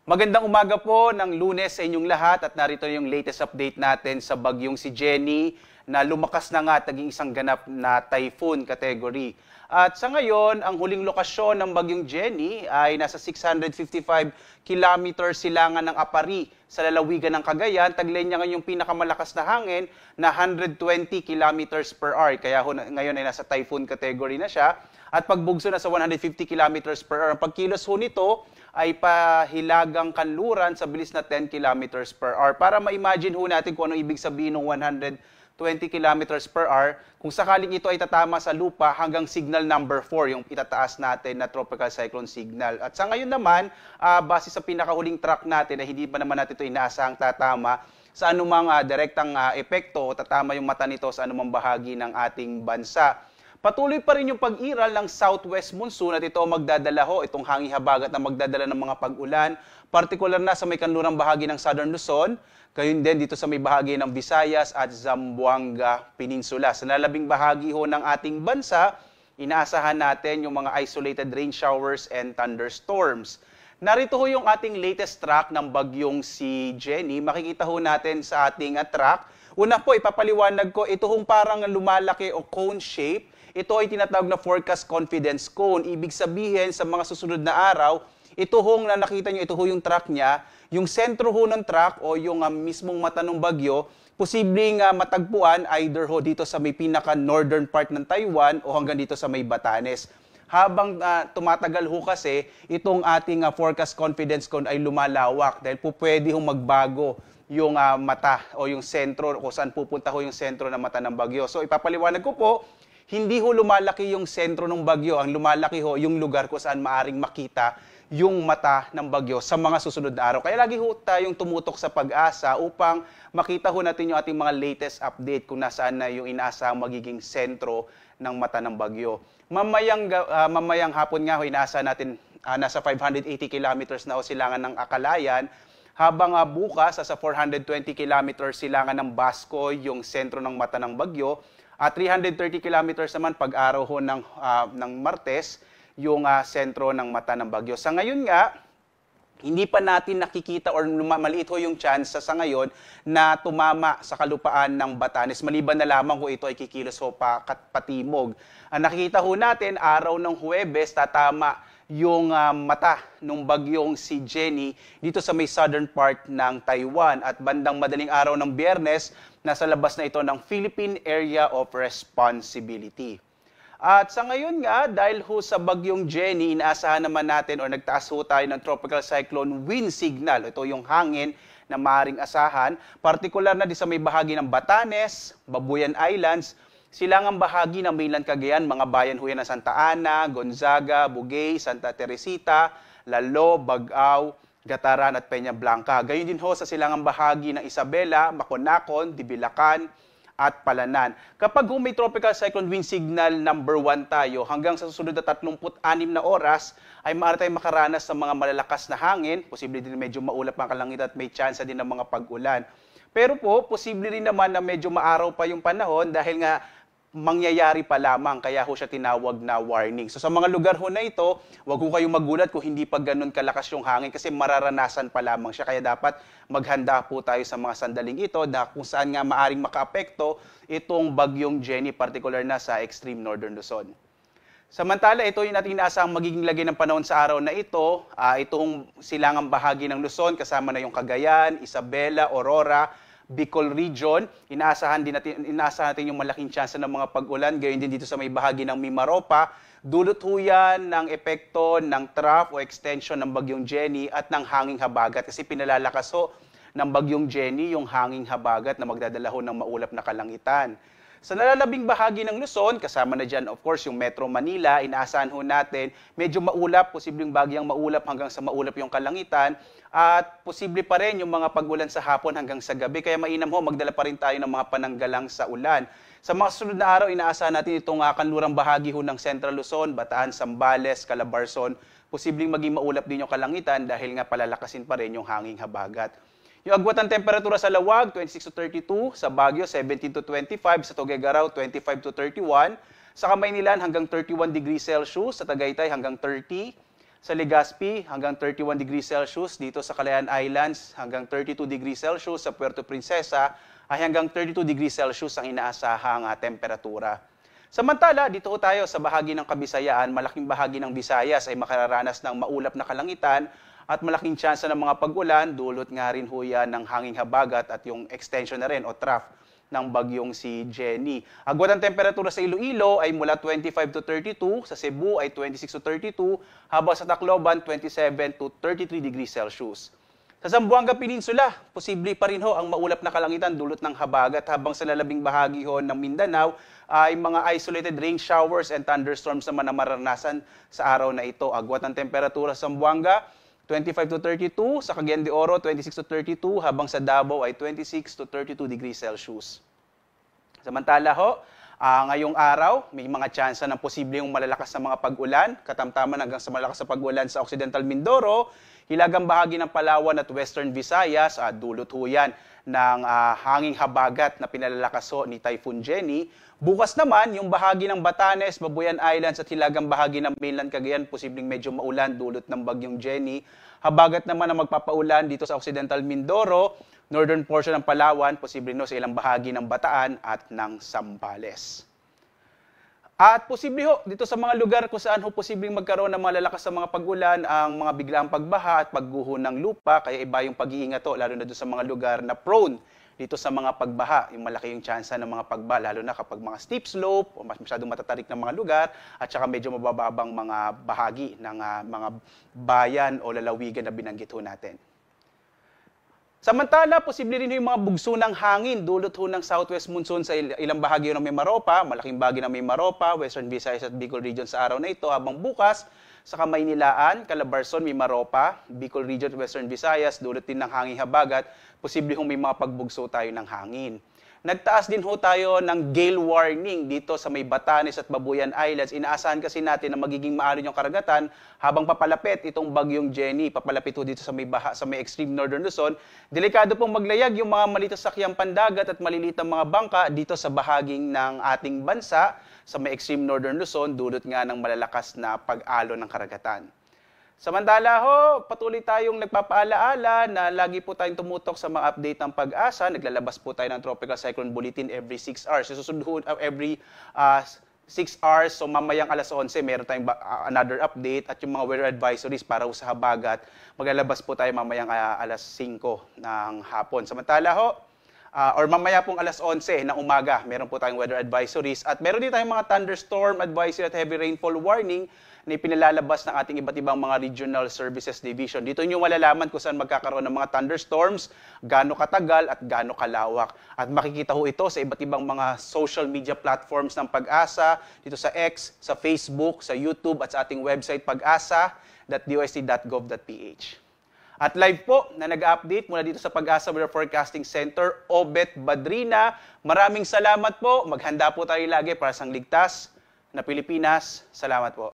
Magandang umaga po ng Lunes sa inyong lahat at narito yung latest update natin sa bagyong si Jenny na lumakas na nga at naging isang ganap na typhoon category. At sa ngayon, ang huling lokasyon ng bagyong Jenny ay nasa 655 kilometers silangan ng Apari sa lalawigan ng Cagayan. Taglay niya ngayon yung pinakamalakas na hangin na 120 kilometers per hour. Kaya ngayon ay nasa typhoon category na siya. At pagbugso na sa 150 kilometers per hour. Ang pagkilos ho nito ay pahilagang kanluran sa bilis na 10 kilometers per hour. Para ma-imagine ho natin kung ano ibig sabihin ng 120 kilometers per hour, kung sakaling ito ay tatama sa lupa hanggang signal number 4, yung itataas natin na tropical cyclone signal. At sa ngayon naman, base sa pinakahuling track natin na hindi pa naman natin ito inaasahang tatama sa anumang direktang epekto o tatama yung mata nito sa anumang bahagi ng ating bansa. Patuloy pa rin yung pag-iral ng southwest monsoon at ito magdadala ho, itong hangin habagat na magdadala ng mga pag-ulan, partikular na sa may kanlurang bahagi ng Southern Luzon, gayon din dito sa may bahagi ng Visayas at Zamboanga Peninsula. Sa lalabing bahagi ho ng ating bansa, inaasahan natin yung mga isolated rain showers and thunderstorms. Narito ho yung ating latest track ng bagyong si Jenny. Makikita ho natin sa ating track. Una po, ipapaliwanag ko, ito hong parang lumalaki o cone shape. Ito ay tinatawag na forecast confidence cone. Ibig sabihin sa mga susunod na araw, ito hong na nakita nyo, ito ho yung track niya, yung sentro ho ng track o yung mismong mata ng bagyo, posibleng matagpuan either ho dito sa may pinaka-northern part ng Taiwan o hanggang dito sa may Batanes. Habang tumatagal ho kasi, itong ating forecast confidence cone ay lumalawak dahil po pwede hong magbago yung mata o yung sentro kung saan pupunta ho yung sentro ng mata ng bagyo. So ipapaliwanag ko po, hindi ho lumalaki yung sentro ng bagyo, ang lumalaki ho yung lugar kung saan maaring makita yung mata ng bagyo sa mga susunod na araw. Kaya lagi ho tayong tumutok sa Pag-asa upang makita ho natin yung ating mga latest update kung nasaan na yung inaasahang magiging sentro ng mata ng bagyo. Mamayang hapon nga ho, inaasahan natin nasa 580 kilometers na ho silangan ng Akalayan, habang bukas sa 420 kilometers silangan ng Basco yung sentro ng mata ng bagyo. At 330 kilometers naman pag-araw ho ng Martes, yung sentro ng mata ng bagyo. Sa ngayon nga, hindi pa natin nakikita or maliit ho yung chance sa ngayon na tumama sa kalupaan ng Batanes. Maliban na lamang kung ito ay kikilos ho patimog. Ang nakikita ho natin, araw ng Huwebes, tatama yung mata ng bagyong si Jenny dito sa may southern part ng Taiwan. At bandang madaling araw ng Biyernes, nasa labas na ito ng Philippine Area of Responsibility. At sa ngayon nga, dahil ho sa bagyong Jenny, inaasahan naman natin o nagtaas ho tayo ng tropical cyclone wind signal. Ito yung hangin na maaaring asahan, partikular na di sa may bahagi ng Batanes, Babuyan Islands, silangang bahagi ng mainland Cagayan, mga bayan ho yan ng Santa Ana, Gonzaga, Bugay, Santa Teresita, Lalo, Bagao, Gataran at Peña Blanca. Gayon din ho sa silangang bahagi ng Isabela, Maconacon, Dibilacan at Palanan. Kapag may tropical cyclone wind signal number 1 tayo, hanggang sa susunod na 36 na oras, ay maaari tayong makaranas ng mga malalakas na hangin. Posible din medyo maulap ang kalangitan at may chance din ng mga pag-ulan. Pero po, posible rin naman na medyo maaraw pa yung panahon dahil nga mangyayari pa lamang, kaya ho siya tinawag na warning. So sa mga lugar ho na ito, wag ho kayong magulat kung hindi pa ganun kalakas yung hangin kasi mararanasan pa lamang siya. Kaya dapat maghanda po tayo sa mga sandaling ito na kung saan nga maaring makaapekto itong bagyong Jenny, particular na sa extreme northern Luzon. Samantala, ito yung natin inaasahang magiging lagay ng panahon sa araw na ito. Itong silangang bahagi ng Luzon, kasama na yung Cagayan, Isabela, Aurora, Bicol Region. Inaasahan natin yung malaking chance ng mga pag-ulan. Gayon din dito sa may bahagi ng Mimaropa. Dulot ho yan ng epekto ng trough o extension ng bagyong Jenny at ng hanging habagat. Kasi pinalalakas ho ng bagyong Jenny yung hanging habagat na magdadala ho ng maulap na kalangitan. Sa nalalabing bahagi ng Luzon, kasama na dyan of course yung Metro Manila, inaasahan ho natin medyo maulap, posibleng bagyang maulap hanggang sa maulap yung kalangitan at posible pa rin yung mga pag-ulan sa hapon hanggang sa gabi. Kaya mainam ho, magdala pa rin tayo ng mga pananggalang sa ulan. Sa mga sunod na araw, inaasahan natin itong kanlurang bahagi ho ng Central Luzon, Bataan, Zambales, Calabarzon, posibleng maging maulap din yung kalangitan dahil nga palalakasin pa rin yung hanging habagat. Yung agwat ng temperatura sa Lawag, 26 to 32, sa Baguio, 17 to 25, sa Tuguegarao, 25 to 31, sa Kamaynilan hanggang 31 degrees Celsius, sa Tagaytay hanggang 30, Sa Legazpi hanggang 31 degrees Celsius, dito sa Calayan Islands hanggang 32 degrees Celsius, sa Puerto Princesa ay hanggang 32 degrees Celsius ang inaasahang temperatura. Samantala, dito tayo sa bahagi ng Kabisayaan, malaking bahagi ng Visayas ay makararanas ng maulap na kalangitan at malaking tsansa ng mga pag-ulan, dulot nga rin ho yan ng hanging habagat at yung extension na rin o trough ng bagyong si Jenny. Agwat ang temperatura sa Iloilo ay mula 25 to 32, sa Cebu ay 26 to 32, habang sa Tacloban 27 to 33 degrees Celsius. Sa Zamboanga Peninsula, posible pa rin ho ang maulap na kalangitan dulot ng habagat, habang sa lalabing bahagi ho ng Mindanao ay mga isolated rain showers and thunderstorms naman na maranasan sa araw na ito. Agwat ang temperatura sa Zamboanga 25 to 32, sa Cagayan de Oro 26 to 32, habang sa Davao ay 26 to 32 degrees Celsius. Samantala ho, ngayong araw, may mga tsansa ng posibleng malalakas na mga pag-ulan, katamtaman hanggang sa malakas na pag-ulan sa Occidental Mindoro, hilagang bahagi ng Palawan at Western Visayas, dulot ho yan ng hanging habagat na pinalalakas ho ni Typhoon Jenny. Bukas naman, yung bahagi ng Batanes, Babuyan Islands at hilagang bahagi ng mainland Cagayan, posibleng medyo maulan dulot ng bagyong Jenny. Habagat naman ang magpapaulan dito sa Occidental Mindoro, northern portion ng Palawan, posibleng no sa ilang bahagi ng Bataan at ng Zambales. At posible ho, dito sa mga lugar kung saan ho posibleng magkaroon ng malalakas sa mga pag-ulan, ang mga biglaang pagbaha at pagguho ng lupa, kaya iba yung pag-iingat ho, lalo na doon sa mga lugar na prone dito sa mga pagbaha, yung malaki yung tsansa ng mga pagbaha, lalo na kapag mga steep slope o masyadong matatarik na mga lugar, at saka medyo mabababang mga bahagi ng mga bayan o lalawigan na binanggit ho natin. Samantala, posible rin yung mga bugso ng hangin dulot ho ng southwest monsoon sa ilang bahagi ng Mimaropa, malaking bahagi ng Mimaropa, Western Visayas at Bicol Region sa araw na ito, habang bukas sa Kamaynilaan, Calabarzon, Mimaropa, Bicol Region, Western Visayas, dulot din ng hangin habagat, posible hong may mga pagbugso tayo ng hangin. Nagtaas din ho tayo ng gale warning dito sa may Batanes at Babuyan Islands. Inaasahan kasi natin na magiging maalon yung karagatan habang papalapit itong bagyong Jenny. Papalapit ho dito sa may extreme northern Luzon. Delikado pong maglayag yung mga maliit na sakyang pandagat at maliliit na mga bangka dito sa bahaging ng ating bansa sa may extreme northern Luzon, dulot nga ng malalakas na pag-alon ng karagatan. Samantala ho, patuloy tayong nagpapaalaala na lagi po tayong tumutok sa mga update ng Pag-asa. Naglalabas po tayo ng Tropical Cyclone Bulletin every 6 hours. Susunod ho, every 6 hours, so mamayang alas 11, meron tayong another update at yung mga weather advisories para sa habagat. Maglalabas po tayo mamayang alas 5 ng hapon. Samantala ho, or mamaya pong alas 11 ng umaga, meron po tayong weather advisories at meron din tayong mga thunderstorm advisory at heavy rainfall warning na ipinalalabas ng ating iba't ibang mga regional services division. Dito nyo malalaman kung saan magkakaroon ng mga thunderstorms, gaano katagal at gaano kalawak. At makikita ho ito sa iba't ibang mga social media platforms ng Pag-asa, dito sa X, sa Facebook, sa YouTube at sa ating website pag-asa.dost.gov.ph. At live po na nag-update mula dito sa Pag-asa Weather Forecasting Center, Obet Badrina. Maraming salamat po. Maghanda po tayo lagi para sa ligtas na Pilipinas. Salamat po.